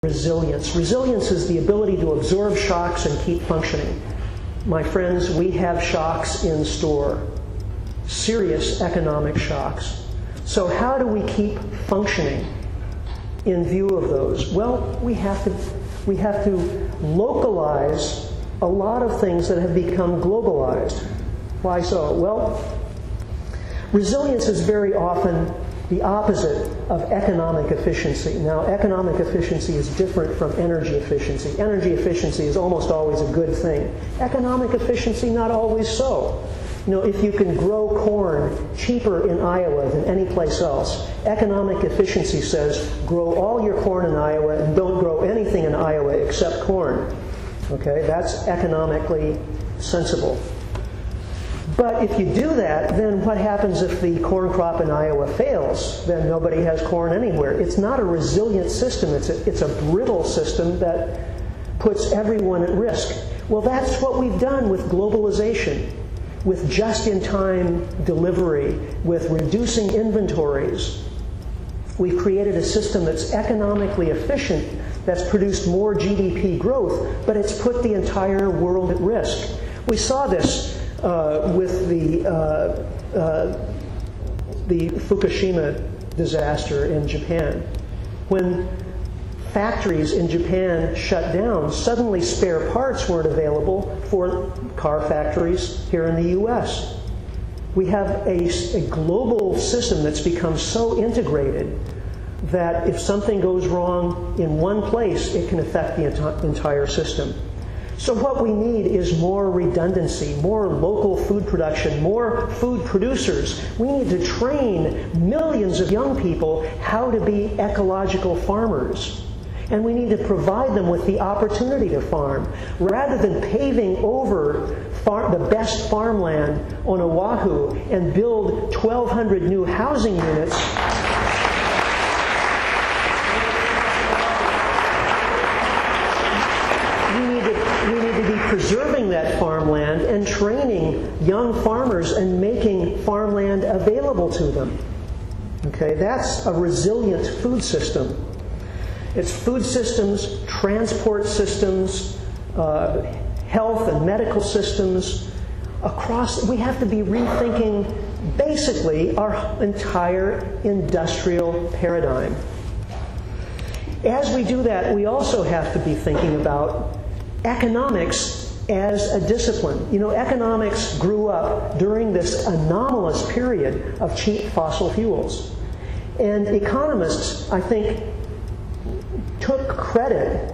resilience. Resilience is the ability to absorb shocks and keep functioning. My friends, we have shocks in store, serious economic shocks. So how do we keep functioning in view of those? Well, we have to localize a lot of things that have become globalized. Why so? Well, resilience is very often the opposite of economic efficiency. Now, economic efficiency is different from energy efficiency. Energy efficiency is almost always a good thing. Economic efficiency, not always so. You know, if you can grow corn cheaper in Iowa than any place else, economic efficiency says grow all your corn in Iowa and don't grow anything in Iowa except corn. Okay, that's economically sensible. But if you do that, then what happens if the corn crop in Iowa fails? Then nobody has corn anywhere. It's not a resilient system. It's a brittle system that puts everyone at risk. Well, that's what we've done with globalization, with just-in-time delivery, with reducing inventories. We've created a system that's economically efficient, that's produced more GDP growth, but it's put the entire world at risk. We saw this with the Fukushima disaster in Japan. When factories in Japan shut down, suddenly spare parts weren't available for car factories here in the US. We have a global system that's become so integrated that if something goes wrong in one place, it can affect the entire system. So what we need is more redundancy, more local food production, more food producers. We need to train millions of young people how to be ecological farmers. And we need to provide them with the opportunity to farm. Rather than paving over the best farmland on Oahu and build 1,200 new housing units, preserving that farmland and training young farmers and making farmland available to them. Okay, that's a resilient food system. It's food systems, transport systems, health and medical systems. We have to be rethinking basically our entire industrial paradigm. As we do that, we also have to be thinking about economics as a discipline. You know, economics grew up during this anomalous period of cheap fossil fuels. And economists, I think, took credit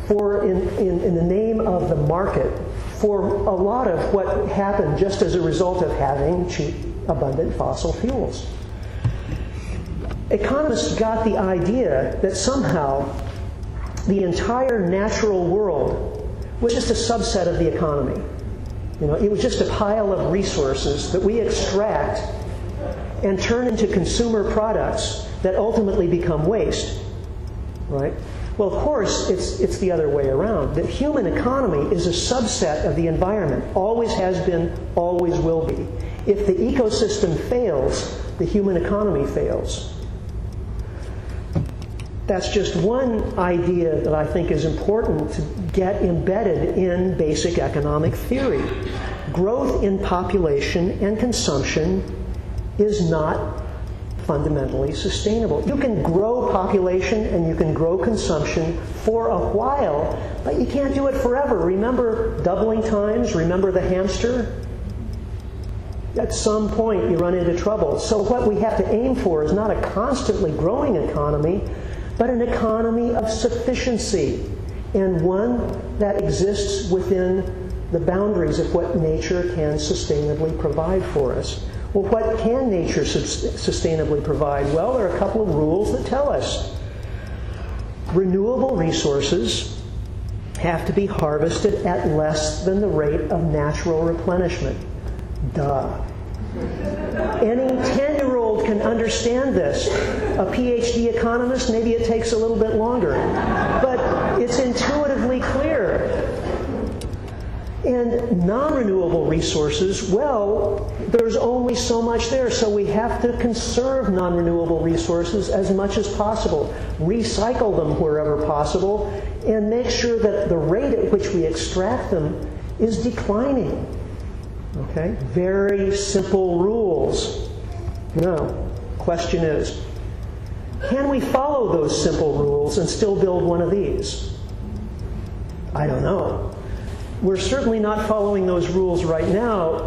for, in the name of the market, for a lot of what happened just as a result of having cheap, abundant fossil fuels. Economists got the idea that somehow the entire natural world was just a subset of the economy. You know, it was just a pile of resources that we extract and turn into consumer products that ultimately become waste. Right? Well, of course, it's the other way around. The human economy is a subset of the environment. Always has been, always will be. If the ecosystem fails, the human economy fails. That's just one idea that I think is important to get embedded in basic economic theory. Growth in population and consumption is not fundamentally sustainable. You can grow population and you can grow consumption for a while, but you can't do it forever. Remember doubling times? Remember the hamster? At some point you run into trouble. So what we have to aim for is not a constantly growing economy, but an economy of sufficiency, and one that exists within the boundaries of what nature can sustainably provide for us. Well, what can nature sustainably provide? Well, there are a couple of rules that tell us. Renewable resources have to be harvested at less than the rate of natural replenishment. Duh. Any 10-year-old can understand this. A PhD economist, maybe it takes a little bit longer. But it's intuitively clear. And then non-renewable resources, well, there's only so much there, so we have to conserve non-renewable resources as much as possible, recycle them wherever possible, and make sure that the rate at which we extract them is declining. Okay? Very simple rules. Now, question is, can we follow those simple rules and still build one of these? I don't know. We're certainly not following those rules right now.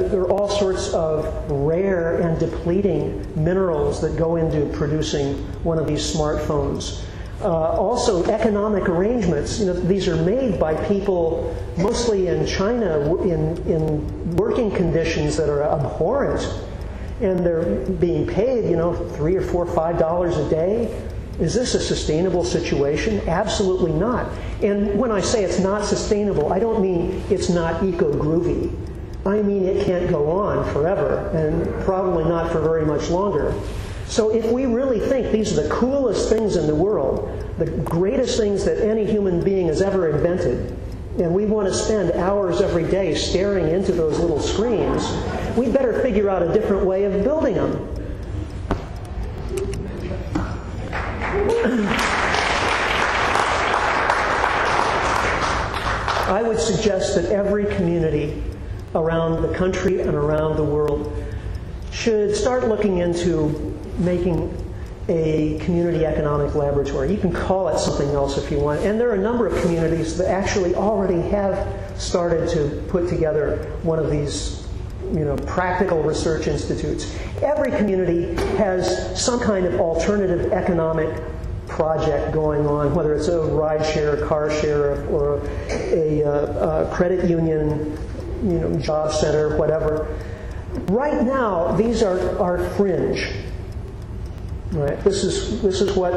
There are all sorts of rare and depleting minerals that go into producing one of these smartphones. Also, economic arrangements. These are made by people mostly in China in working conditions that are abhorrent, and they're being paid, $3 or $4 or $5 a day. Is this a sustainable situation? Absolutely not. And when I say it's not sustainable, I don't mean it's not eco-groovy. I mean it can't go on forever, and probably not for very much longer. So if we really think these are the coolest things in the world, the greatest things that any human being has ever invented, and we want to spend hours every day staring into those little screens, we better figure out a different way of building them. I would suggest that every community around the country and around the world should start looking into making a community economic laboratory. You can call it something else if you want. And there are a number of communities that actually already have started to put together one of these practical research institutes. Every community has some kind of alternative economic project going on, whether it's a ride share, car share, or a credit union, job center, whatever. Right now, these are fringe. Right. This is what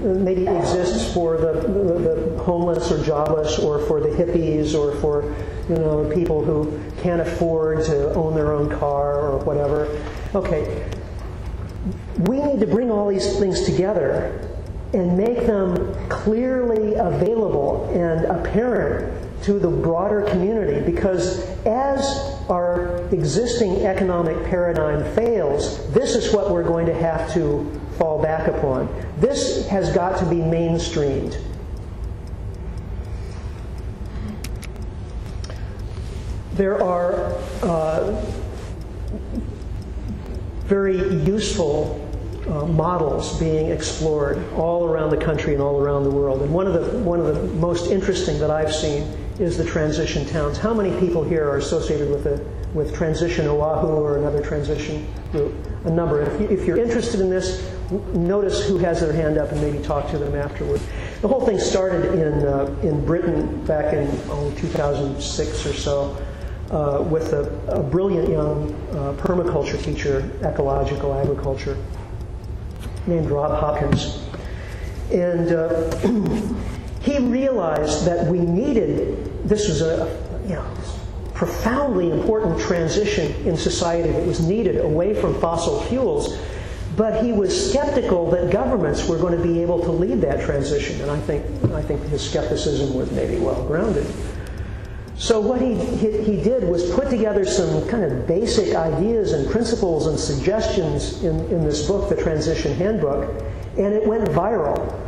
maybe exists for the homeless or jobless, or for the hippies, or for people who can't afford to own their own car or whatever. Okay. We need to bring all these things together and make them clearly available and apparent to the broader community, because as our existing economic paradigm fails, this is what we're going to have to fall back upon. This has got to be mainstreamed. There are very useful models being explored all around the country and all around the world. And one of the most interesting that I've seen is the transition towns. How many people here are associated with Transition Oahu or another transition group? A number. If you're interested in this, notice who has their hand up and maybe talk to them afterward. The whole thing started in Britain back in 2006 or so with a brilliant young permaculture teacher, ecological agriculture, named Rob Hopkins. And he realized that we needed, this was a profoundly important transition in society that was needed away from fossil fuels, but he was skeptical that governments were going to be able to lead that transition, and I think his skepticism was maybe well grounded. So what he did was put together some kind of basic ideas and principles and suggestions in this book, The Transition Handbook, and it went viral.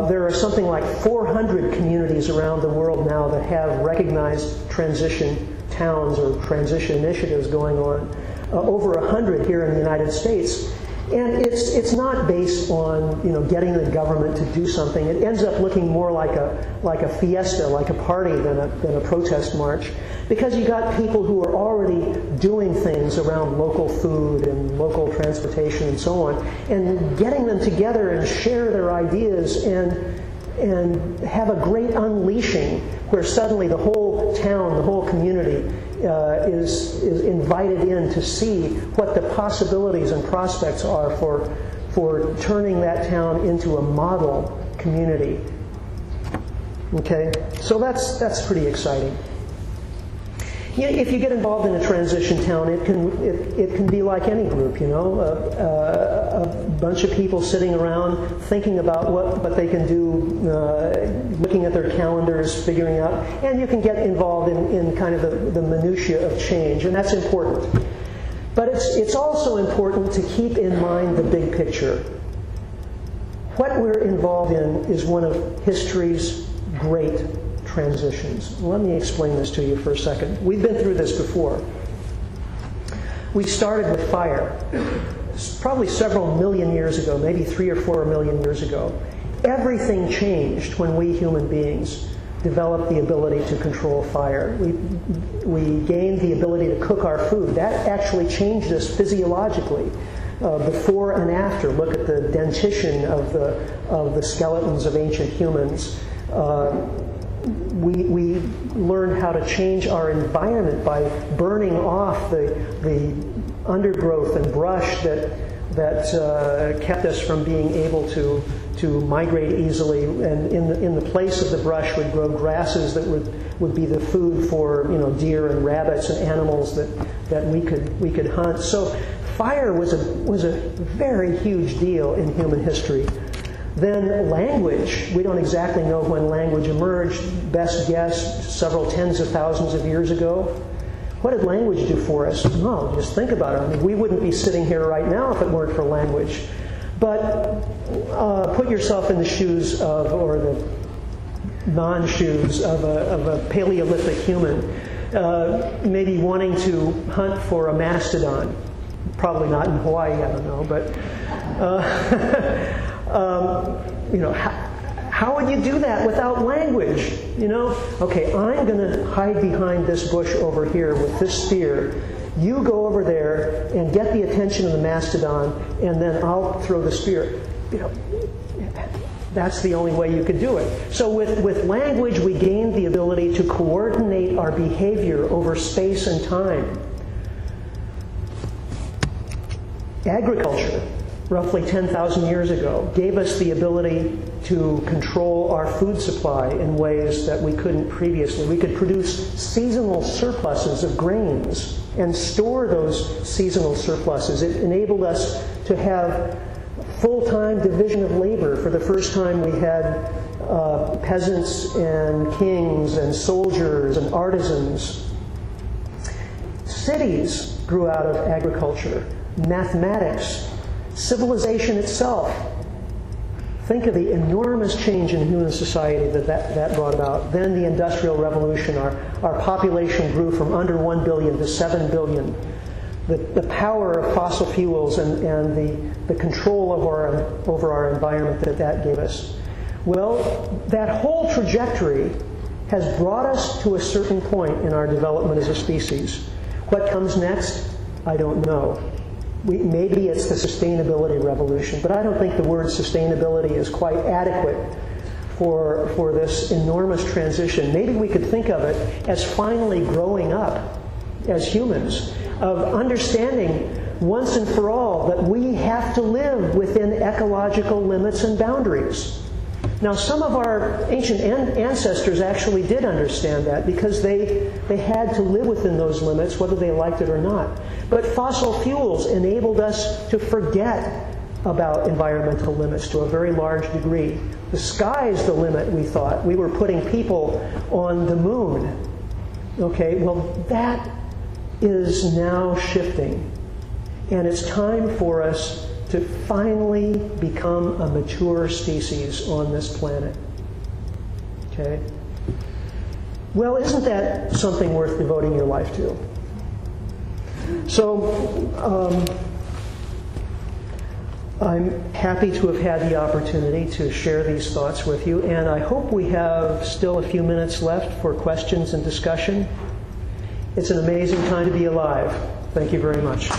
There are something like 400 communities around the world now that have recognized transition towns or transition initiatives going on. Over 100 here in the United States. And it's not based on getting the government to do something. It ends up looking more like a fiesta, like a party, than a protest march, because you got people who are already doing things around local food and local transportation and so on, and getting them together and share their ideas and have a great unleashing where suddenly the whole town, the whole community is invited in to see what the possibilities and prospects are for turning that town into a model community. Okay, so that's pretty exciting. If you get involved in a transition town, it can be like any group, a bunch of people sitting around thinking about what they can do, looking at their calendars, figuring out, and you can get involved in kind of the minutiae of change, and that's important. But it's also important to keep in mind the big picture. What we're involved in is one of history's great transitions. Let me explain this to you for a second. We've been through this before. We started with fire. Probably several million years ago, maybe 3 or 4 million years ago. Everything changed when we human beings developed the ability to control fire. We gained the ability to cook our food. That actually changed us physiologically. Before and after, look at the dentition of the skeletons of ancient humans. We learned how to change our environment by burning off the undergrowth and brush that kept us from being able to migrate easily. And in the place of the brush would grow grasses that would be the food for deer and rabbits and animals that we could hunt. So fire was a very huge deal in human history. Then language. We don't exactly know when language emerged. Best guess, several tens of thousands of years ago. What did language do for us? Well, just think about it. I mean, we wouldn't be sitting here right now if it weren't for language. But put yourself in the shoes of, or the non-shoes of a Paleolithic human, maybe wanting to hunt for a mastodon. Probably not in Hawaii, I don't know, but how would you do that without language? Okay, I'm going to hide behind this bush over here with this spear. You go over there and get the attention of the mastodon, and then I'll throw the spear. That's the only way you could do it. So with language, we gained the ability to coordinate our behavior over space and time. Agriculture, roughly 10,000 years ago, gave us the ability to control our food supply in ways that we couldn't previously. We could produce seasonal surpluses of grains and store those seasonal surpluses. It enabled us to have full-time division of labor. For the first time, we had peasants and kings and soldiers and artisans. Cities grew out of agriculture. Mathematics, civilization itself. Think of the enormous change in human society that brought about. Then the Industrial Revolution, our population grew from under 1 billion to 7 billion. The power of fossil fuels and the control over our environment that gave us. Well, that whole trajectory has brought us to a certain point in our development as a species. What comes next? I don't know. Maybe it's the sustainability revolution, but I don't think the word sustainability is quite adequate for this enormous transition. Maybe we could think of it as finally growing up as humans, of understanding once and for all that we have to live within ecological limits and boundaries. Now, some of our ancient ancestors actually did understand that because they had to live within those limits, whether they liked it or not. But fossil fuels enabled us to forget about environmental limits to a very large degree. The sky's the limit, we thought. We were putting people on the moon. Okay, well, that is now shifting. And it's time for us to finally become a mature species on this planet. Okay? Well, isn't that something worth devoting your life to? So, I'm happy to have had the opportunity to share these thoughts with you, and I hope we have still a few minutes left for questions and discussion. It's an amazing time to be alive. Thank you very much.